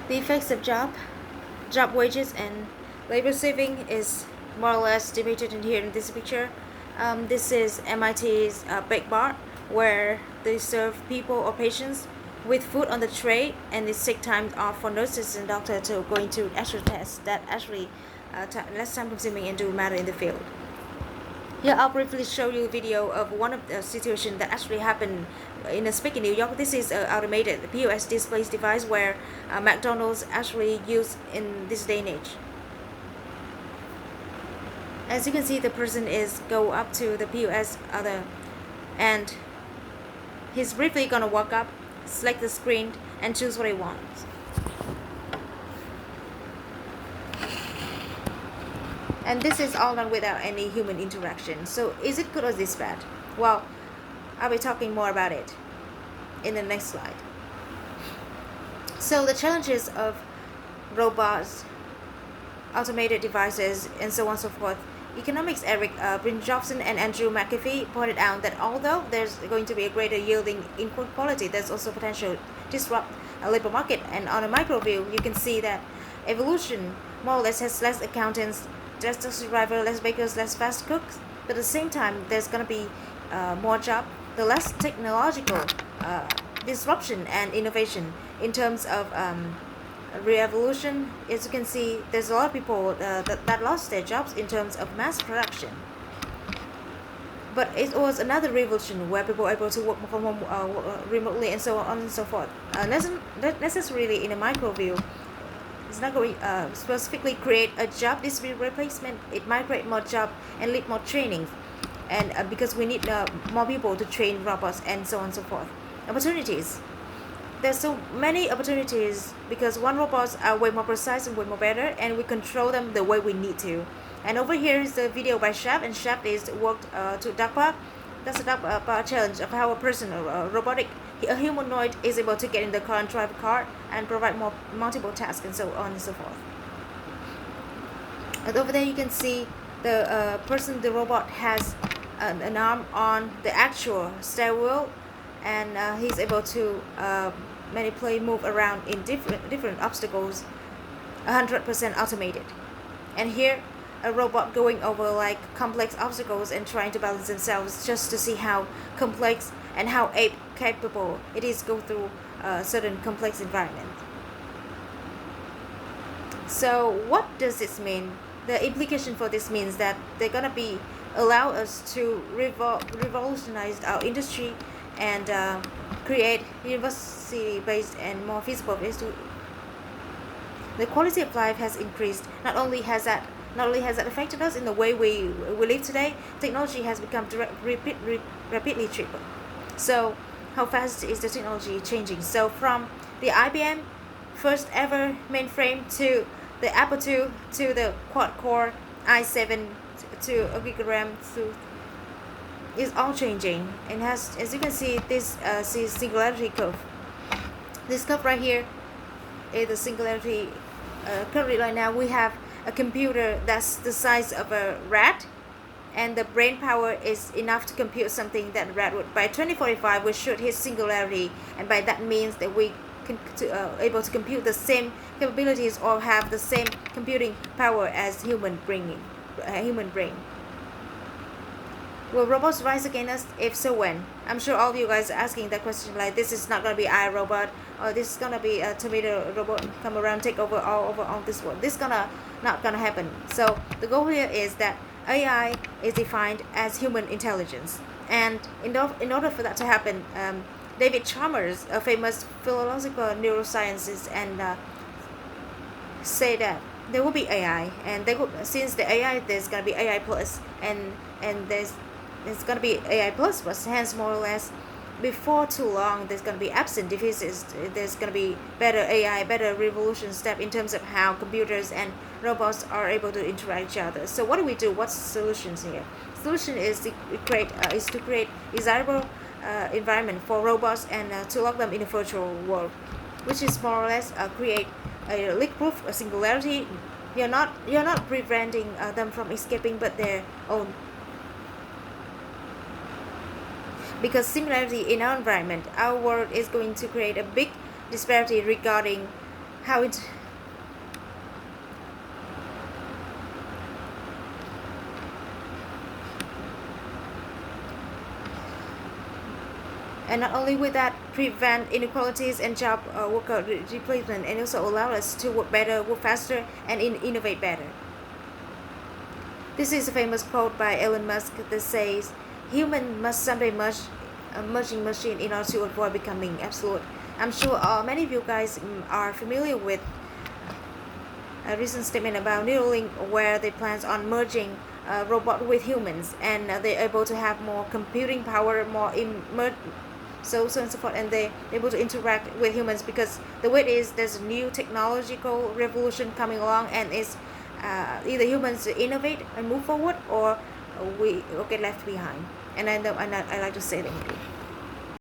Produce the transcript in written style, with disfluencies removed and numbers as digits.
The effects of job wages and labor saving is more or less debated in here in this picture. This is MIT's bake bar, where they serve people or patients with food on the tray, and they take time off for nurses and doctors to go into actual tests that actually less time consuming and do matter in the field. Yeah, I'll briefly show you a video of one of the situations that actually happened in a speak in New York. This is an automated POS display device where McDonald's actually use in this day and age. As you can see, the person is go up to the POS other, and he's briefly gonna walk up, select the screen, and choose what he wants. And this is all done without any human interaction. So is it good or is this bad? Well, I'll be talking more about it in the next slide. So the challenges of robots, automated devices, and so on and so forth. Economics Eric Bryn-Jobson and Andrew McAfee pointed out that although there's going to be a greater yielding inequality, there's also potential to disrupt a labor market. And on a micro view, you can see that evolution more or less has less accountants, less taxi drivers, less bakers, less fast cooks. But at the same time, there's going to be more job, the less technological disruption and innovation in terms of revolution. As you can see, there's a lot of people that lost their jobs in terms of mass production. But it was another revolution where people were able to work from home remotely and so on and so forth. Not necessarily in a micro view. It's not going specifically create a job replacement. It might create more job and lead more training, and because we need more people to train robots and so on and so forth. Opportunities. There's so many opportunities because one robots are way more precise and way more better, and we control them the way we need to. And over here is the video by Shaf, and Shaf is worked to DARPA. That's a DARPA challenge of how a person, a humanoid, is able to get in the car and drive a car and provide multiple tasks and so on and so forth. And over there you can see the the robot has an arm on the actual stair wheel, and he's able to manipulate, move around in different obstacles, 100% automated. And here a robot going over like complex obstacles and trying to balance themselves just to see how complex and how capable it is go through a certain complex environment. So what does this mean? The implication for this means that they're gonna be allow us to revolutionize our industry and create university-based and more feasible ways to. The quality of life has increased. Not only has that affected us in the way we live today, technology has become rapidly cheaper. So how fast is the technology changing? So from the IBM first ever mainframe to the Apple II to the quad-core i7 to a gigaram to is all changing, and has, as you can see, this singularity curve. This curve right here is the singularity. Currently, right now, we have a computer that's the size of a rat, and the brain power is enough to compute something that a rat would. By 2045, we should hit singularity, and by that means that we can able to compute the same capabilities or have the same computing power as human brain. Will robots rise against us? If so, when? I'm sure all of you guys are asking that question, like this is not gonna be iRobot, or this is gonna be a tomato robot come around take over all this world. This not gonna happen. So the goal here is that AI is defined as human intelligence, and in order for that to happen, David Chalmers, a famous philosophical neuroscientist, and say that there will be AI, and since the AI there's gonna be AI plus, and there's gonna be AI plus, but hence more or less before too long there's gonna be absent deficits. There's gonna be better AI, better revolution step in terms of how computers and robots are able to interact with each other. So what do we do? What's the solutions here? Solution is to create desirable environment for robots and to lock them in a virtual world, which is more or less create a leak-proof singularity. You're not preventing them from escaping, but their own. Because similarity in our environment, our world is going to create a big disparity regarding how it and not only with that, prevent inequalities and job worker replacement, and also allow us to work better, work faster, and innovate better. This is a famous quote by Elon Musk that says, "Human must someday merge a merging machine in order to avoid becoming absolute." I'm sure many of you guys are familiar with a recent statement about Neuralink, where they plans on merging robot with humans, and they're able to have more computing power, more so on and so forth, and they're able to interact with humans, because the way it is, there's a new technological revolution coming along, and it's either humans innovate and move forward, or we will get left behind. And I know, and I like to say thank you.